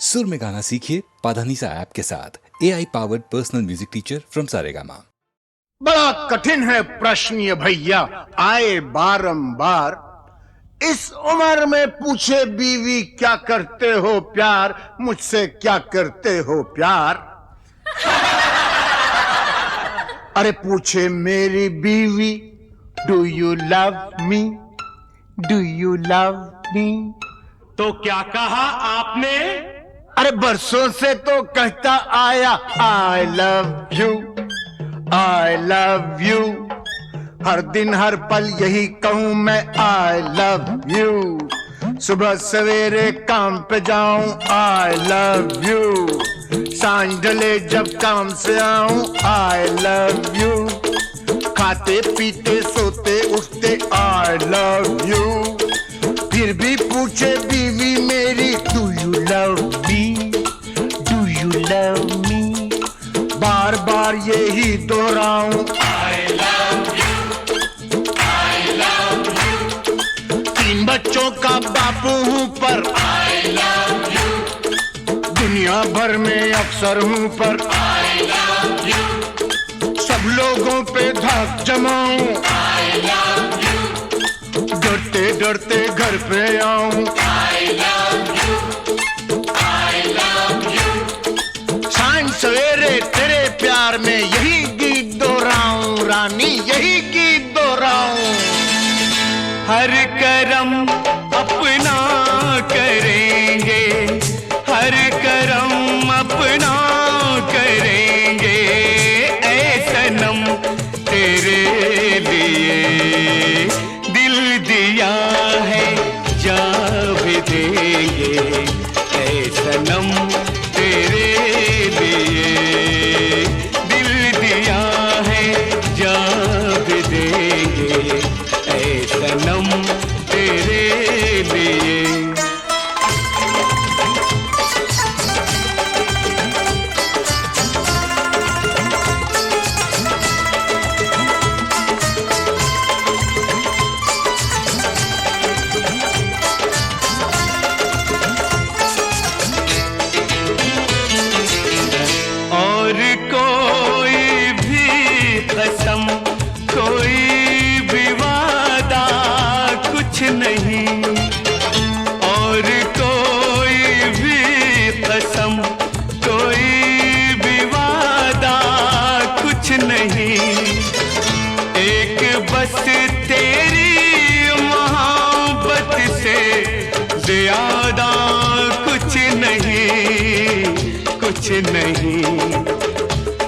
सुर में गाना सीखिए पाधानीसा ऐप के साथ। AI powered personal music teacher from Saregama. बड़ा कठिन है प्रश्न ये भैया, आए बारंबार। इस उम्र में पूछे बीवी क्या करते हो प्यार, मुझसे क्या करते हो प्यार। अरे पूछे मेरी बीवी, do you love me, do you love मी। तो क्या कहा आपने? अरे बरसों से तो कहता आया I love you, I love you. हर दिन हर पल यही कहूं मैं आई लव यू। सुबह सवेरे काम पे जाऊं आई लव यू, सांझ ढले जब काम से आऊं आई लव यू। खाते पीते सोते उठते आई लव यू। फिर भी पूछे बीवी मेरी, do you love me, do you love me. बार बार यही दोहराऊं I love you, I love you. 3 बच्चों का बापू हूं पर आई लव यू। दुनिया भर में अफसर हूं पर आई लव यू। सब लोगों पे धाक जमाऊं आई लव यू। डरते डरते घर पे आऊं आई love you, I love you. सांझ सवेरे तेरे प्यार में यही गीत दोहराऊं रानी, यही गीत दोहराऊं। हर करम अपना करेंगे, हर करम अपना करेंगे। ऐ सनम तेरे लिए दिल दिया है, जा भी देंगे। ऐ सनम तेरे लिए दिल दिया है, जा भी देंगे। ऐ सनम तेरे लिए। और कोई भी कसम, कोई भी वादा कुछ नहीं। और कोई भी कसम, कोई भी वादा कुछ नहीं। एक बस तेरी मोहब्बत से ज़्यादा कुछ नहीं, कुछ नहीं।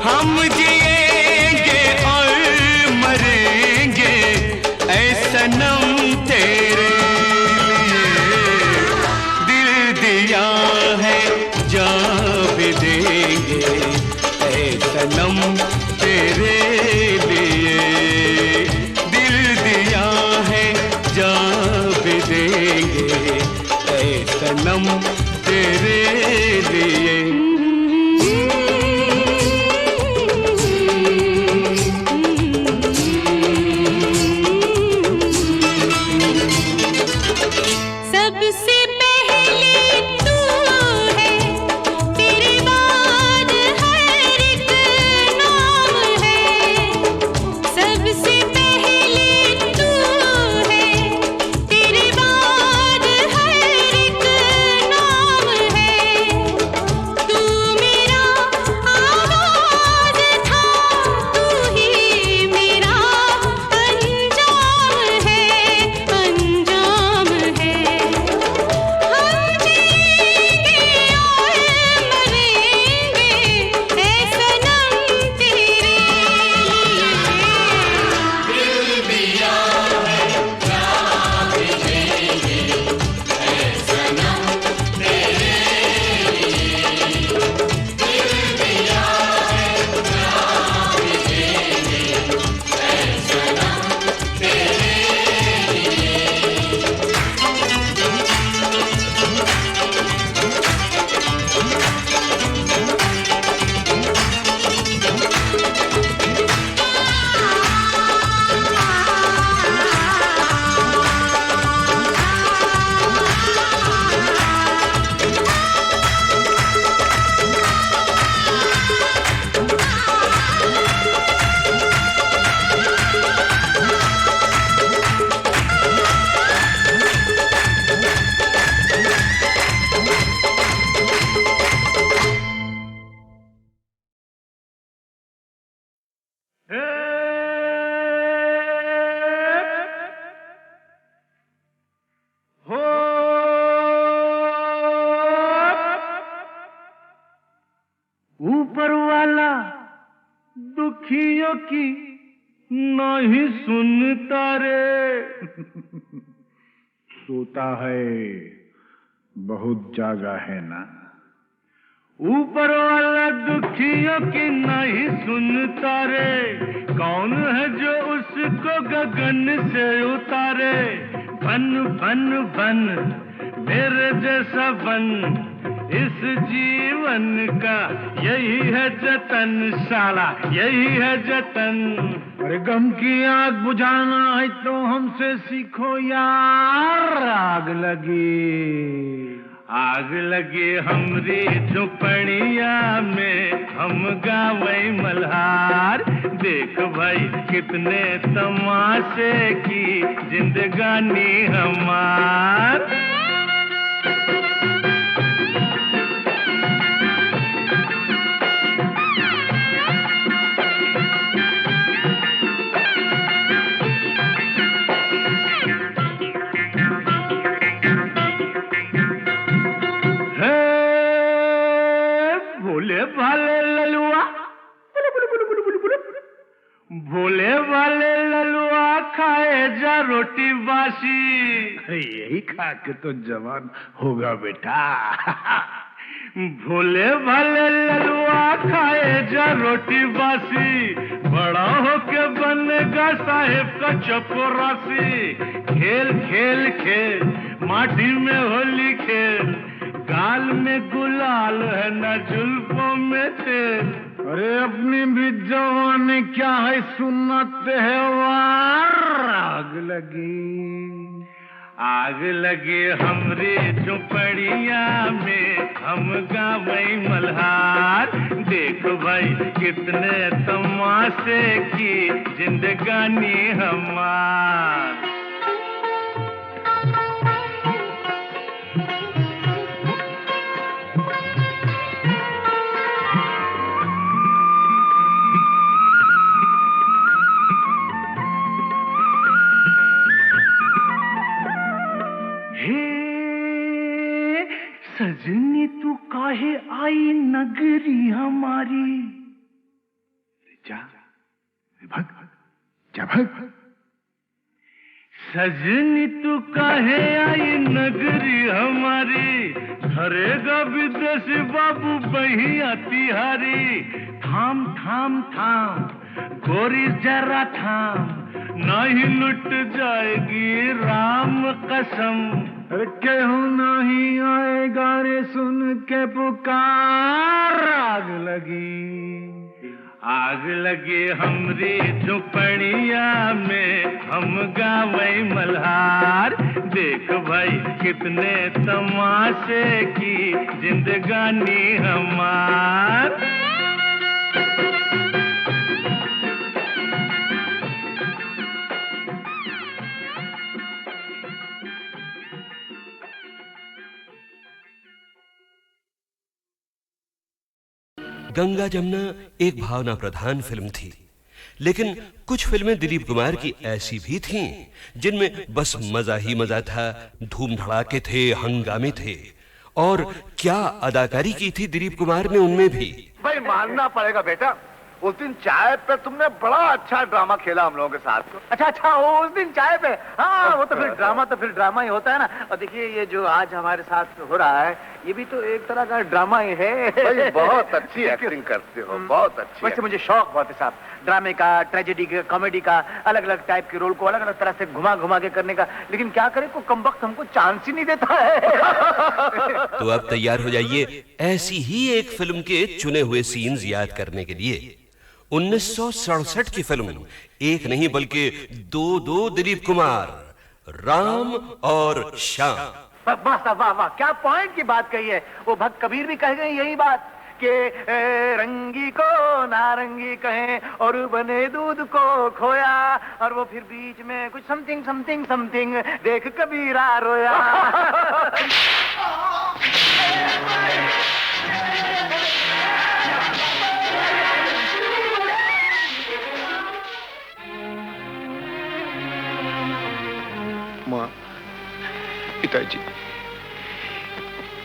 हम जिएंगे और मरेंगे ऐ सनम तेरे लिए। दिल दिया है, जा भी देंगे ऐ सनम तेरे लिए। दिल दिया है, जा भी देंगे ऐ सनम तेरे लिए। सबसे पहले तू है, तेरे बाद हर एक नाम है। सबसे पहले तू है, तेरे बाद हर एक नाम है। तू दुखियों की नहीं सुनता रे। सोता है बहुत जागा है ना, ऊपर वाला दुखियों की नहीं सुनता रे। कौन है जो उसको गगन से उतारे। बन बन बन मेरे जैसा बन, इस जीवन का यही है जतन, साला यही है जतन। अरे गम की आग बुझाना है तो हमसे सीखो यार। आग लगी हमरी झुपड़िया में, हम गावई मल्हार। देख भाई कितने तमाशे की जिंदगानी हमार। भोले वाले ललुआ खाए जा रोटी बासी। यही खा के तो जवान होगा बेटा। भोले वाले ललुआ खाए जा रोटी बासी, बड़ा होके बनेगा साहेब का चपरासी। खेल खेल खेल माटी में होली खेल, गाल में गुलाल है न जुल्फों में तेल। अरे अपनी भी जवानी क्या है सुनाते हैं वार। आग लगी हमरी झुपड़िया में, हम गावई मल्हार। देख भाई कितने तमाशे की जिंदगानी हमार। सजनी तू काहे आई नगरी हमारी। जा भग। सजनी तू काहे आई नगरी हमारी, धरेगा विदेशी बाबू बहिया तिहारी। थाम थाम थाम गोरी जरा थाम, नहीं लुट जाएगी राम कसम। अरे केहू नहीं आएगा रे सुन के पुकार। आग लगी हमरी झुपड़िया में, हम गावई मल्हार। देख भाई कितने तमाशे की जिंदगानी हमार। गंगा जमुना एक भावना प्रधान फिल्म थी, लेकिन कुछ फिल्में दिलीप कुमार की ऐसी भी थीं जिनमें बस मजा ही मजा था, धूम धड़ाके थे, हंगामे थे। और क्या अदाकारी की थी दिलीप कुमार ने उनमें भी। भाई मानना पड़ेगा बेटा, उस दिन चाय पे तुमने बड़ा अच्छा ड्रामा खेला हम लोगों के साथ। अच्छा उस दिन चाय पे। हाँ वो तो फिर ड्रामा ही होता है ना। और देखिए ये जो आज हमारे साथ हो रहा है, ये भी तो एक तरह का ड्रामा ही है। भाई बहुत अच्छी एक्टिंग करते हो, बहुत अच्छी। वैसे मुझे शौक बहुत है साहब, ड्रामे का, ट्रेजेडी का, कॉमेडी का, अलग अलग टाइप के रोल को अलग अलग तरह से घुमा घुमा के करने का। लेकिन क्या करे, को कमबख्त हमको चांस ही नहीं देता है। तो अब तैयार हो जाइए ऐसी ही एक फिल्म के चुने हुए सीन्स याद करने के लिए। 1967 की फिल्म, एक नहीं बल्कि दो दिलीप कुमार, राम और श्याम। वाह वाह वाह, क्या पॉइंट की बात कही है। वो भक्त कबीर भी कह गए यही बात कि रंगी को नारंगी कहें और बने दूध को खोया, और वो फिर बीच में कुछ समथिंग समथिंग समथिंग देख कबीरा रोया। माँ, पिताजी,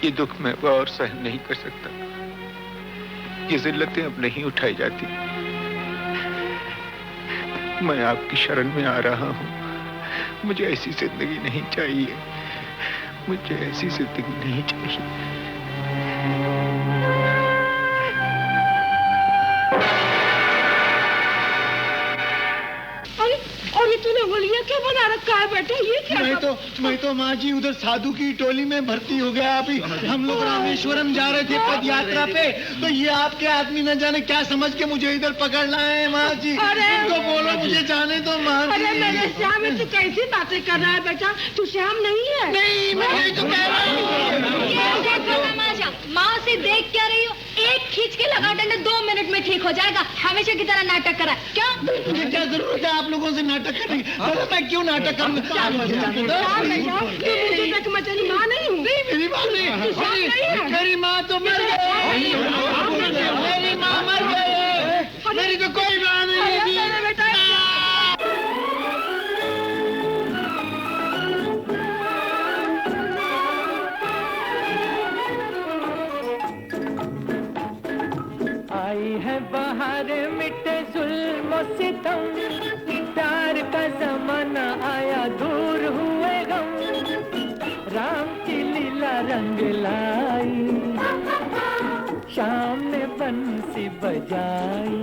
ये दुख मैं और सहन नहीं कर सकता। ये जिल्लतें अब नहीं उठाई जाती। मैं आपकी शरण में आ रहा हूँ। मुझे ऐसी जिंदगी नहीं चाहिए, मुझे ऐसी जिंदगी नहीं चाहिए। और ये तूने होलिया क्या बना रखा है बेटा? ये क्या? मैं तो माँ जी उधर साधु की टोली में भर्ती हो गया। अभी हम लोग रामेश्वरम जा रहे थे पद यात्रा पे, तो ये आपके आदमी न जाने क्या समझ के मुझे इधर पकड़ लाए हैं माँ जी। अरे तो बोलो मुझे जाने दो माँ जी। अरे मेरे श्याम, तू कैसी बातें कर रहा है बेटा? तू श्याम नहीं है। नहीं, मैं यही तो कह रहा हूँ। माँ से देख क्या रही हो? एक खींच के लगा डंडा 2 मिनट में ठीक हो जाएगा। हमेशा की तरह नाटक करा क्या? मुझे क्या जरूरत है आप लोगों से नाटक करने की? मैं क्यों नाटक करूँ? मेरी माँ नहीं हूँ। मेरी माँ नहीं, मेरी माँ तो मर गई। मेरी माँ मर गई, मेरी तो कोई माँ नहीं है। आई है बाहर मिटे जुल्म सितम, प्यार का जमाना आया दूर हुए गम, राम की लीला रंग लाई, शाम ने बंसी बजाई।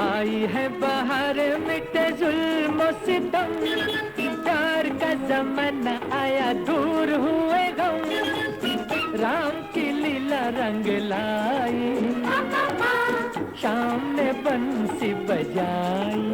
आई है बाहर मिटे जुल्म सितम, प्यार का जमाना आया दूर हुए गम, राम की लीला रंग लाई, शाम ने बंसी बजाई।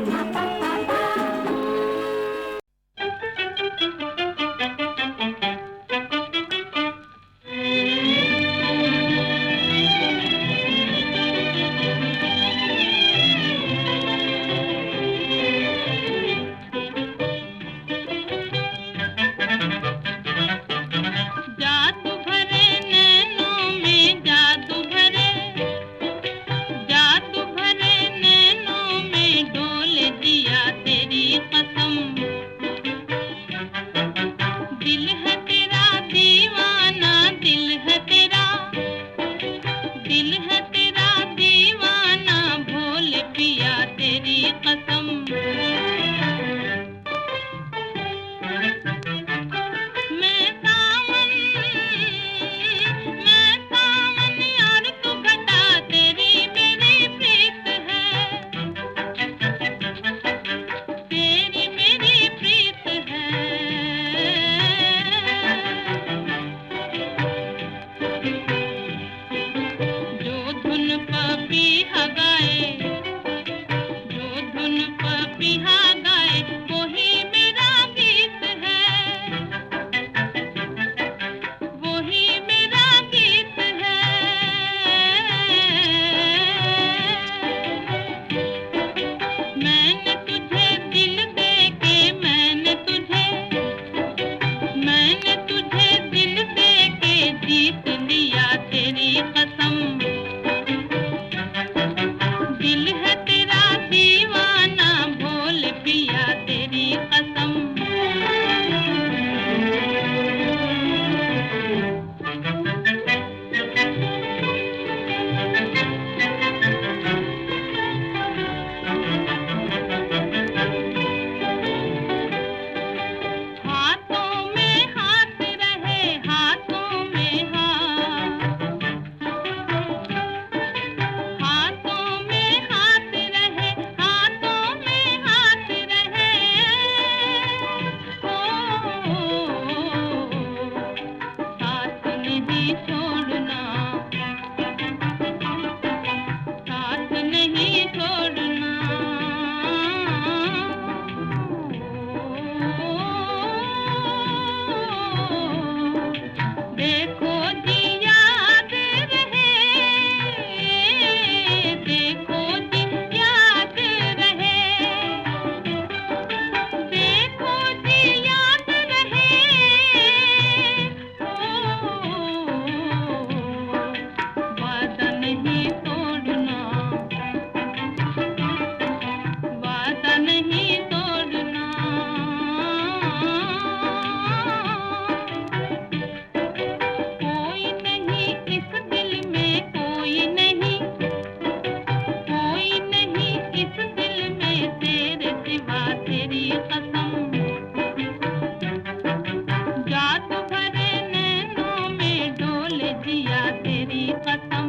खुदा तेरी कसम।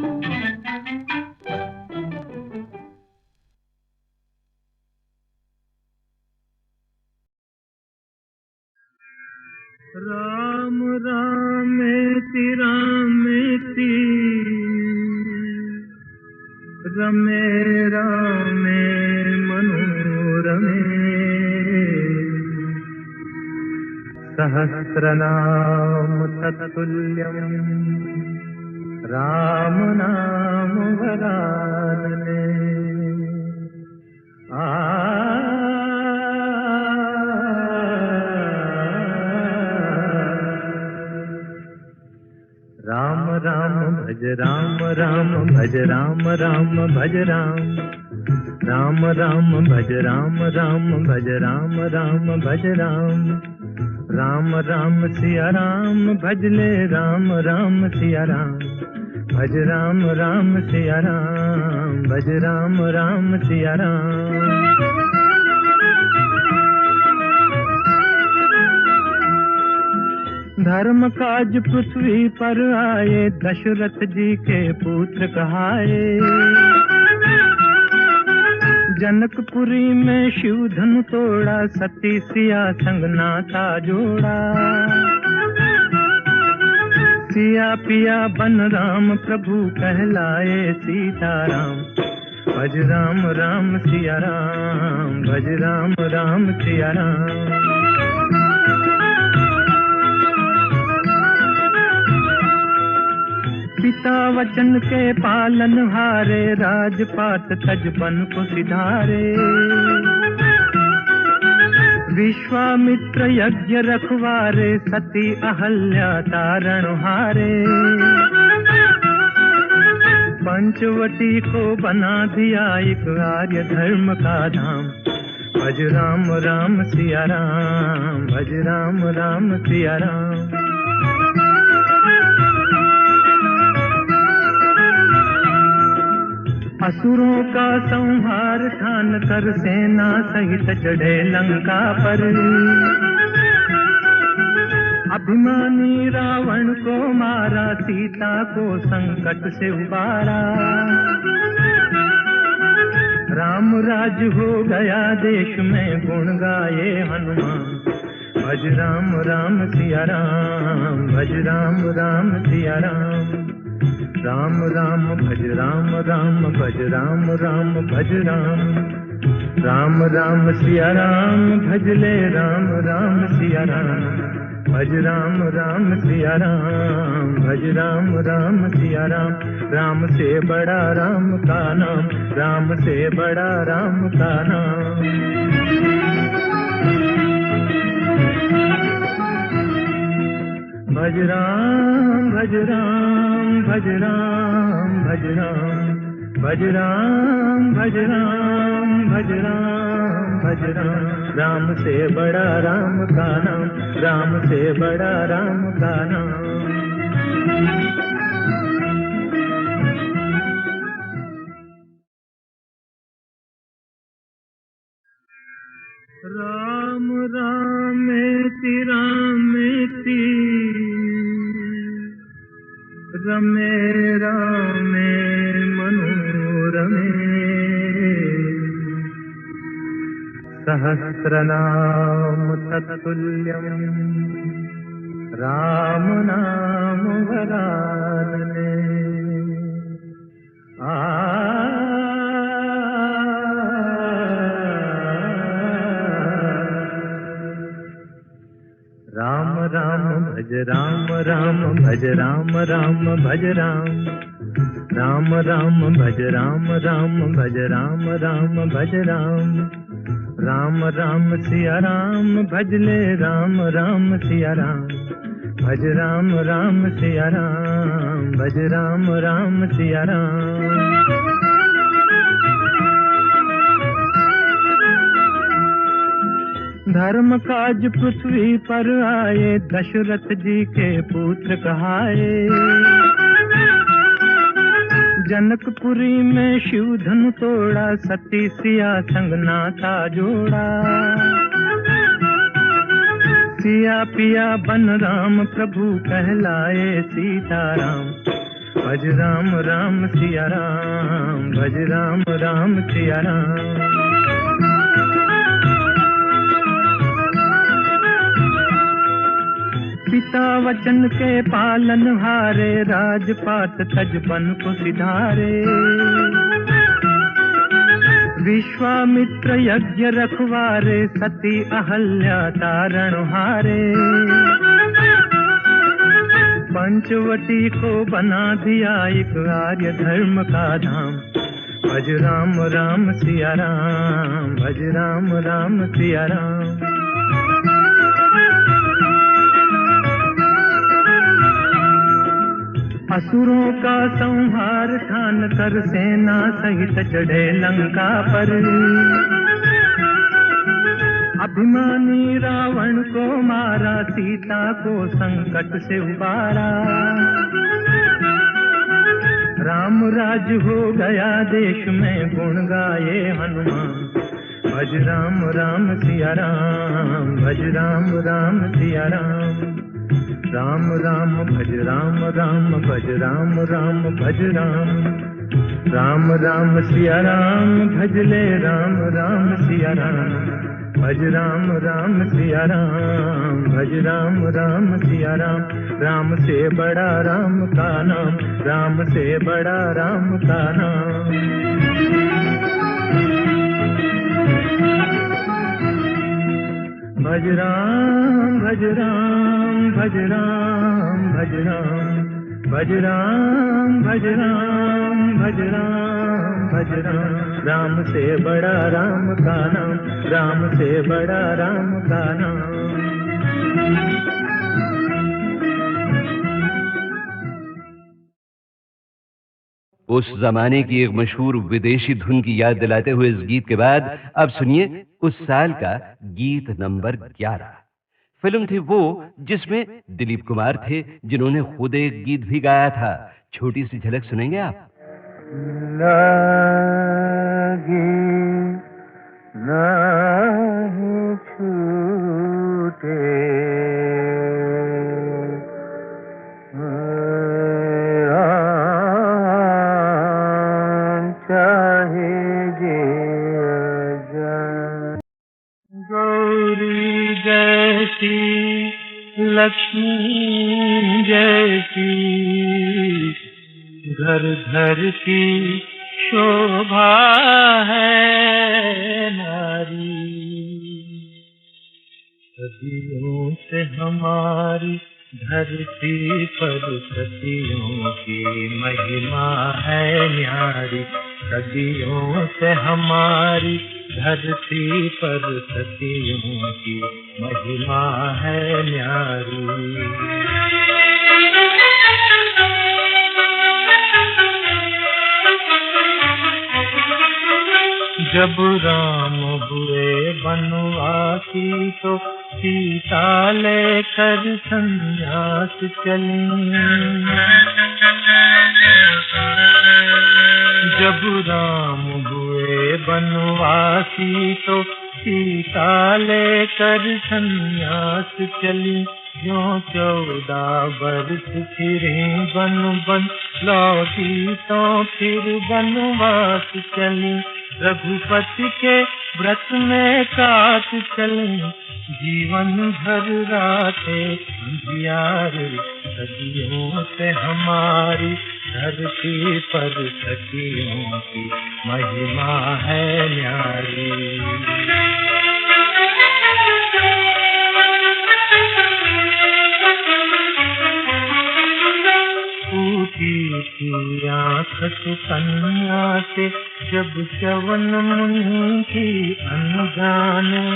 राम रामेति रामेति रमे रामे मनोरमे सहस्रनाम तत्तुल्यं राम नाम वरानने। राम राम भज राम राम भज राम राम भज राम राम राम भज राम राम भज राम राम भज राम राम राम सिया राम भज ले राम राम सिया राम भज राम राम सिया राम भज राम राम सिया राम। धर्म काज पृथ्वी पर आए दशरथ जी के पुत्र कहाए। जनकपुरी में शिव धनु तोड़ा सती सिया संग नाता जोड़ा। सिया पिया बन राम प्रभु कहलाए सीताराम भज राम राम सिया राम भज राम राम सिया राम। पिता वचन के पालन हारे राजपाट तजबन को सिधारे। विश्वामित्र यज्ञ रखवारे सती अहल्या तारण हारे। पंचवटी को बना दिया एक आर्य धर्म का धाम भज राम राम सिया राम भज राम राम सिया राम। असुरों का संहार ठान कर सेना सहित चढ़े लंका पर। अभिमानी रावण को मारा सीता को संकट से उबारा। राम राज हो गया देश में गुण गाए हनुमान भज राम राम सिया राम भज राम राम सिया राम। राम राम भज राम राम भज राम राम भज राम राम राम सिया राम भज ले राम राम सिया राम भज राम राम सिया राम भज राम राम सिया राम। राम से बड़ा राम का नाम राम से बड़ा राम का नाम। भज राम भज राम भज राम भज राम भज राम भज राम भज राम भज राम। राम से बड़ा राम का नाम राम से बड़ा राम का नाम। राम रामेति रामेति रमे रामे मनोरमे सहस्रनाम तत्तुल्यं राम नाम वरानने। राम राम भज राम राम भज राम राम भज राम राम राम भज राम राम भज राम राम भज राम राम राम सिया राम भज ले राम राम सिया राम भज राम राम सिया राम भज राम राम सिया राम। धर्म काज पृथ्वी पर आए दशरथ जी के पुत्र कहाए। जनकपुरी में शिव धनु तोड़ा सती सिया संग नाता जोड़ा। सिया पिया बन राम प्रभु कहलाए सीताराम भज राम राम सिया राम, भज राम राम सिया राम। पिता वचन के पालन हारे, राजपाट तजबन को सिधारे। विश्वामित्र यज्ञ रखवारे, सती अहल्या तारण हारे। पंचवटी को बना दिया एक आर्य धर्म का धाम। भज राम राम सिया राम, भज राम राम सिया राम। असुरों का संहार ठान कर सेना सहित चढ़े लंका पर। अभिमानी रावण को मारा, सीता को संकट से उबारा। राम राज हो गया देश में, गुण गाए हनुमान। भज राम राम सिया राम, भज राम राम सिया राम। राम राम भज राम राम, भज राम राम भज राम। राम राम सिया राम, भज ले राम राम सिया राम। भज राम राम सिया राम, भज राम राम सिया राम। राम से बड़ा राम का नाम, राम से बड़ा राम का नाम। भज राम भज राम, भज राम भज राम। भज राम भज राम, भज राम भज राम। राम से बड़ा राम का नाम, राम से बड़ा राम का नाम। उस जमाने की एक मशहूर विदेशी धुन की याद दिलाते हुए इस गीत के बाद अब सुनिए उस साल का गीत नंबर 11। फिल्म थी वो जिसमें दिलीप कुमार थे, जिन्होंने खुद एक गीत भी गाया था। छोटी सी झलक सुनेंगे आप। लागी नहीं छूटे गौरी जैसी लक्ष्मी जैसी घर घर की शोभा है नारी। सदियों से हमारी धरती पर सदियों की महिमा है न्यारी। सदियों से हमारी धरती पर सदियों की महिमा है न्यारी। जब राम हुए बनवासी तो सीता लेकर संन्यास चली। जब राम हुए बनवासी तो सीता लेकर संन्यास चली। जो 14 वर्ष फिरी बन बन लौटी तो फिर बनवास चली। रघुपति के व्रत में काट चली, जीवन भर रातें अंधियारे। सदियों से हमारी धरती पर सदियों की महिमा है न्यारी। ऊटी थी आँख सुकन्या से जब च्यवन मुनि की अनजाने।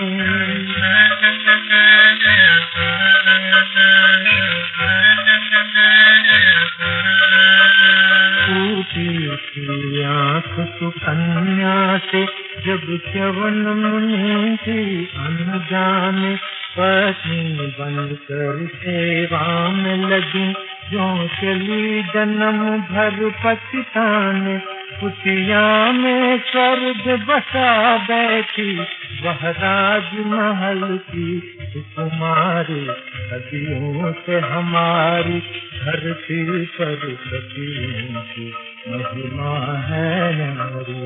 ऊटी थी आँख सुकन्या से जब च्यवन मुनि की अनजाने। पत्नी बनकर सेवा में लगी जो चली जन्म भर पछताने। कुटिया में स्वर्ग बसा बैठी वह राजमहल की कुमारी। सदियों से हमारी धरती पर सदियों की महिमा है नारी।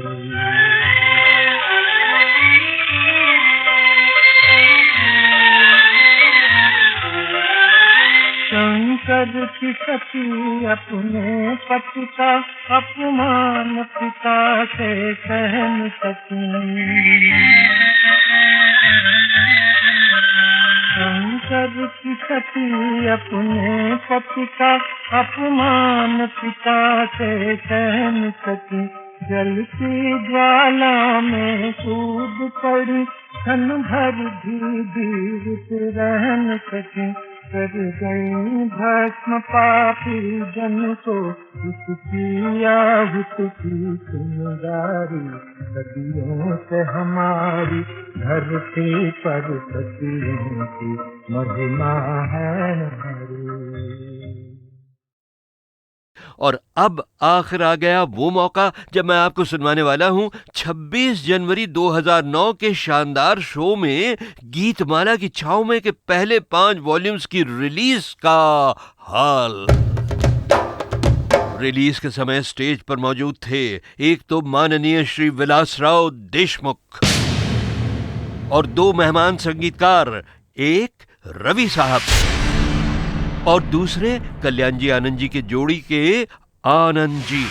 शंकर की सती अपने पति का अपमान पिता से सह न सकी। शंकर की सती अपने पति का अपमान पिता से सह न सकी। जलती ज्वाला में कूद पड़ी क्षण भर भी जीवित रह न सकी। कर गई भस्म पापी जन को उसकी आहुत की चिंगारी। सदियों से हमारी धरती पर सदियों की महिमा है नारी। और अब आखिर आ गया वो मौका जब मैं आपको सुनवाने वाला हूं 26 जनवरी 2009 के शानदार शो में गीतमाला की छाव में के पहले 5 वॉल्यूम्स की रिलीज का हाल। रिलीज के समय स्टेज पर मौजूद थे एक तो माननीय श्री विलासराव देशमुख और 2 मेहमान संगीतकार, एक रवि साहब और दूसरे कल्याण जी आनंद जी के जोड़ी के आनंद जी।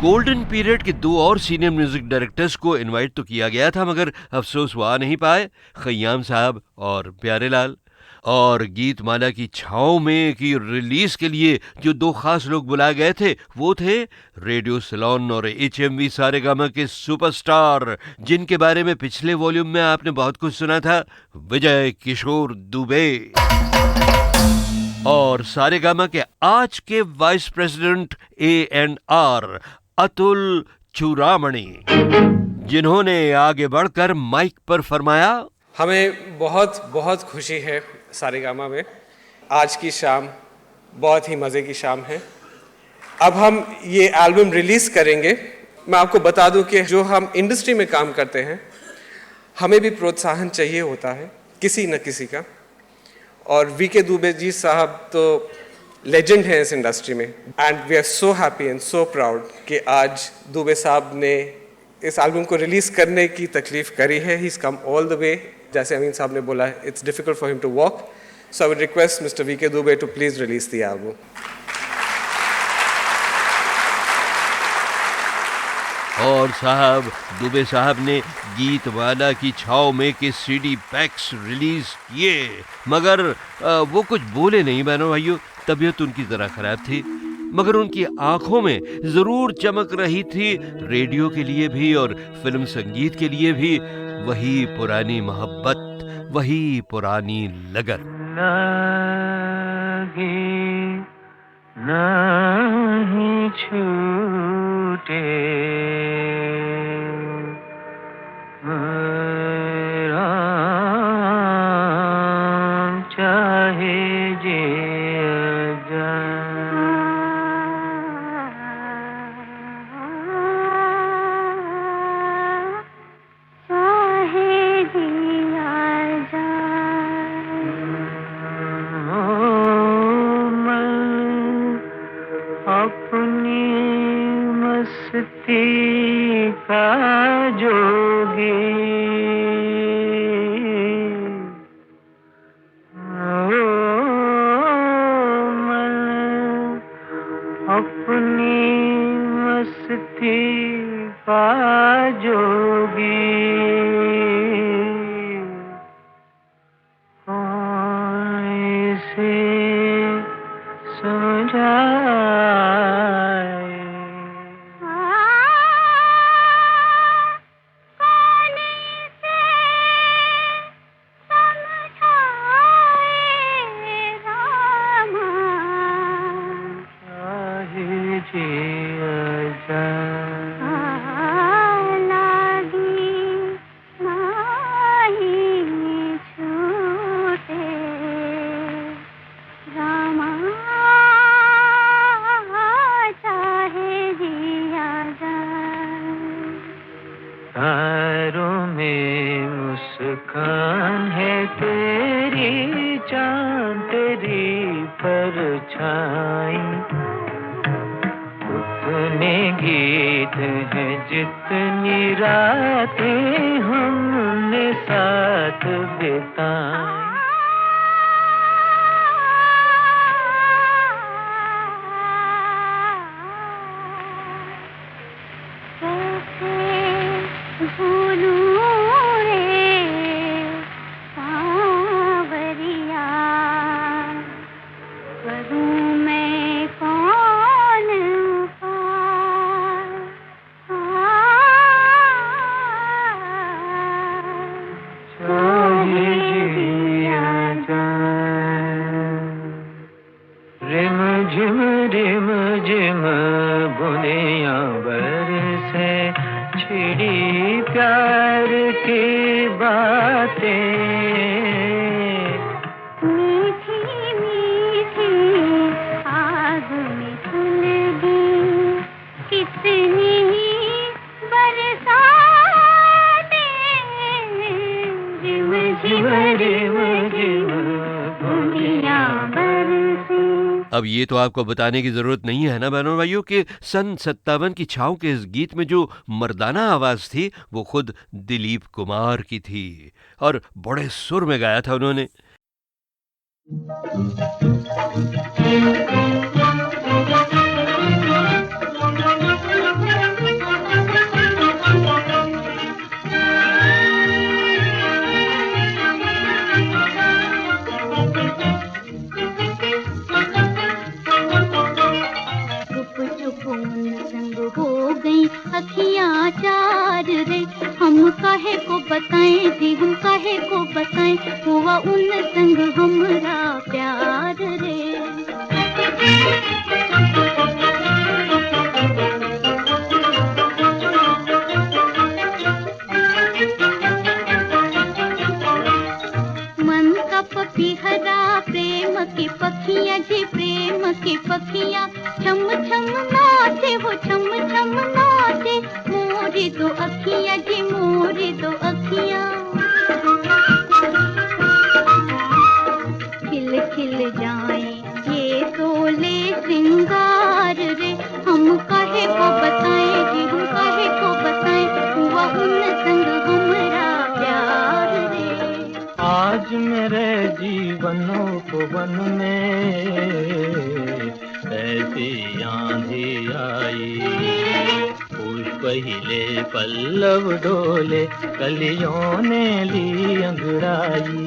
गोल्डन पीरियड के 2 और सीनियर म्यूजिक डायरेक्टर्स को इनवाइट तो किया गया था, मगर अफसोस वो आ नहीं पाए, खय्याम साहब और प्यारेलाल। और गीतमाला की छाव में की रिलीज के लिए जो 2 खास लोग बुलाए गए थे वो थे रेडियो सिलोन और HMV सारेगामा के सुपरस्टार, जिनके बारे में पिछले वॉल्यूम में आपने बहुत कुछ सुना था, विजय किशोर दुबे। और सारेगामा के आज के वाइस प्रेसिडेंट A&R अतुल चूड़ामणि, जिन्होंने आगे बढ़कर माइक पर फरमाया, हमें बहुत बहुत खुशी है सारेगामा में। आज की शाम बहुत ही मज़े की शाम है। अब हम ये एल्बम रिलीज़ करेंगे। मैं आपको बता दूं कि जो हम इंडस्ट्री में काम करते हैं हमें भी प्रोत्साहन चाहिए होता है किसी न किसी का। और VK दुबे जी साहब तो लेजेंड हैं इस इंडस्ट्री में, and we are so happy and so proud कि आज दुबे साहब ने इस एल्बम को रिलीज़ करने की तकलीफ़ करी है। He is come all the way. जैसे अमीन साहब ने बोला, it's difficult for him to walk, so I would request mister VK Dubey to please release the album. और साहब दुबे साहब ने गीतमाला की छाव में के CD पैक्स रिलीज किए, मगर वो कुछ बोले नहीं बहनों भाइयों, तबीयत उनकी जरा खराब थी, मगर उनकी आंखों में जरूर चमक रही थी रेडियो के लिए भी और फिल्म संगीत के लिए भी वही पुरानी मोहब्बत, वही पुरानी लगन। नहीं छूटे मेरा चाहे जे का जोगी अपनी मस्ती का जोगी कौन से समझाए तारों में मुस्कान है तेरी जितने गीत हैं, जितनी रातें हमने साथ बिताई। अब ये तो आपको बताने की जरूरत नहीं है ना बहनों भाइयों कि सन 57 की छाँव के इस गीत में जो मर्दाना आवाज थी वो खुद दिलीप कुमार की थी और बड़े सुर में गाया था उन्होंने। अखियाँ चार रे हम काहे को बताएं जी, हम काहे को बताएं, हुआ उन संग हमरा प्यार रे। मन का पपीहरा प्रेम की पखियाँ जी, प्रेम की पखियाँ छम छम नाचे, वो छम छम नाचे, मोरी दो अखियाँ जी, मोरी दो अखियाँ। खिल खिल जाएं ये सोले श्रृंगार रे, हम काहे को बताएं जी, हम काहे को बताएं, हुआ उन संग हमरा प्यार रे। आज मेरे जीवनोपवन में ऐसी आंधी आई, पुष्प हिले पल्लव डोले, कलियों ने ली अंगड़ाई।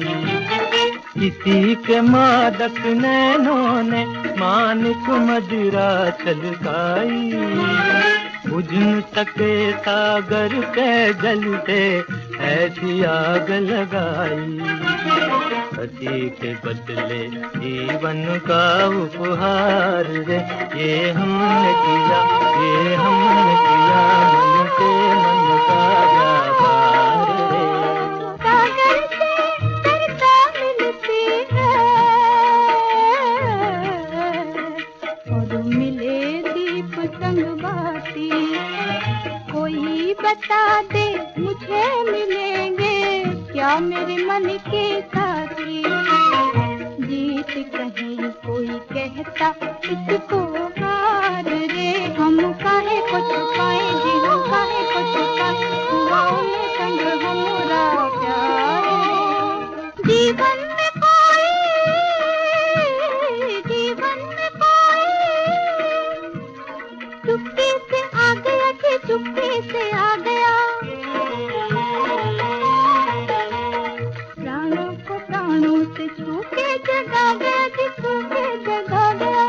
किसी के मादक नैनों ने मानिक मदिरा छलकाई, बुझ न सके सागर के जलते ऐसी आग लगाई। सती के बदले जीवन का उपहार रे, ये हमने किया, ये हमने किया, मन से मन का व्यापार रे। सागर से करता मिलती है और मिले दीप संग बाती, कोई बता दे मुझे मिलेंगे क्या मेरे मन के साथी। जीत कहीं कोई कहता इसको हार रे, हम काहे को छुपाए जी, हम काहे को छुपाए, हुआ उन संग हमरा प्यार रे। जीवन में कोई, जीवन में कोई चुप्पी से आ गया जी, चुप्पी से आ गया। प्राणों को प्राणों से छू के जगा गया जी, छू के जगा गया।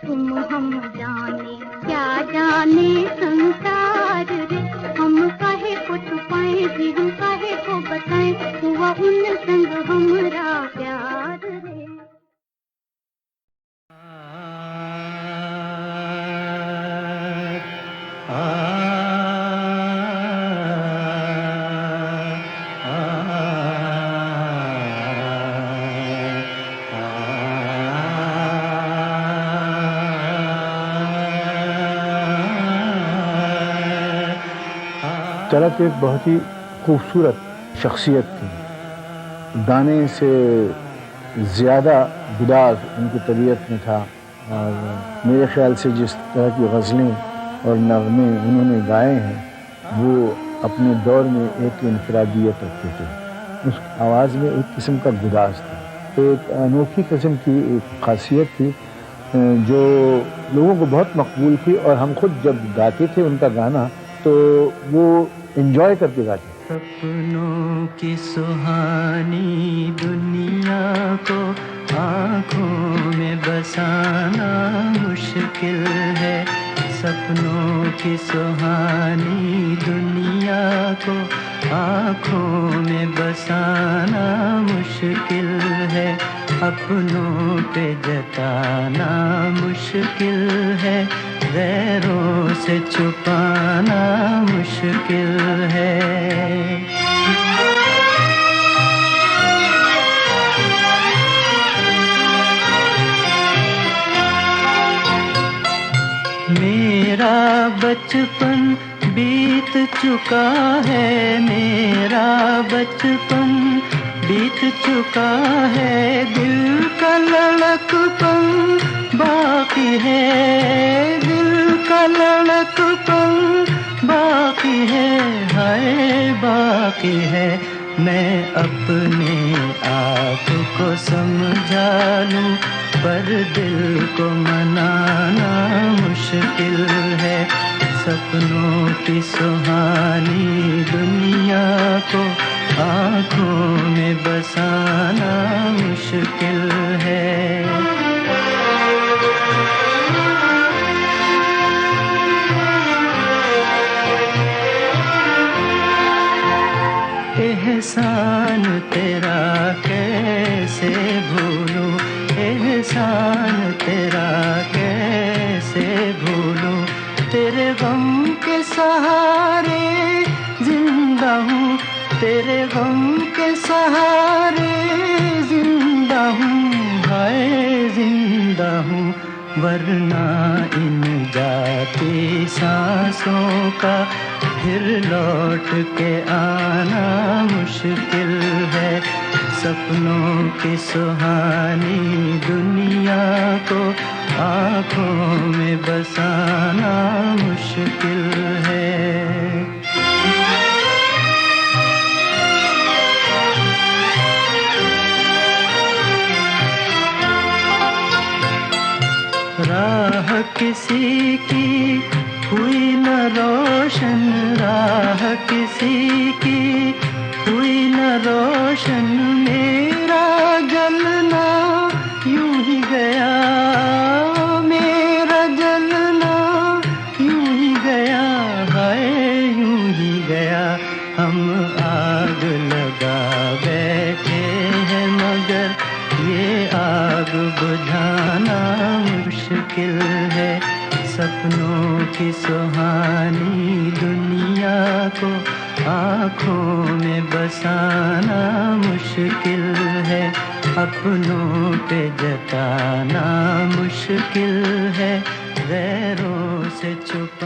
तुम हम जाने क्या जाने संसार रे, हम काहे को छुपाएं जी, हम काहे को बताएं, हुआ उन संग हमरा प्यार रे। चरक एक बहुत ही खूबसूरत शख्सियत थी, गाने से ज़्यादा गुदार उनकी तबीयत में था और मेरे ख्याल से जिस तरह की गज़लें और नग़मे उन्होंने गाए हैं वो अपने दौर में एक इनफरादियत रखते थे। उस आवाज़ में एक किस्म का गुदार था, एक अनोखी किस्म की एक खासियत थी जो लोगों को बहुत मकबूल थी और हम खुद जब गाते थे उनका गाना तो वो एंजॉय करके गाते थे। सपनों की सुहानी दुनिया को आँखों में बसाना मुश्किल है। सपनों की सुहानी दुनिया को आँखों में बसाना मुश्किल है। अपनों पे जताना मुश्किल है, गैरों से छुपाना मुश्किल है। मेरा बचपन बीत चुका है, मेरा बचपन बीत चुका है, दिल का लड़कपन बाकी है, दिल का लड़कपन बाकी है, हाय बाकी है। मैं अपने आप को समझा लूं पर दिल को मनाना मुश्किल है। सपनों की सुहानी दुनिया को आँखों में बसाना मुश्किल है। एहसान तेरा कैसे भूलूं, एहसान तेरा कैसे भूलूं, तेरे गम के सहारे जिंदा हूँ, तेरे गम के सहारे जिंदा हूँ, हाय जिंदा हूँ। वरना इन जाती सांसों का फिर लौट के आना मुश्किल है। सपनों की सुहानी दुनिया को आँखों में बसाना मुश्किल है। राह किसी की हुई न रोशन, राह किसी की हुई न रोशन, मेरा जलना यूं ही गया, मेरा जलना यूं ही गया, हाय यूं ही गया। हम आग लगा बैठे हैं मगर ये आग बुझाना मुश्किल है। सपनों की सुहानी दुनिया को आँखों में बसाना मुश्किल है। अपनों पे जताना मुश्किल है, गैरों से छुपा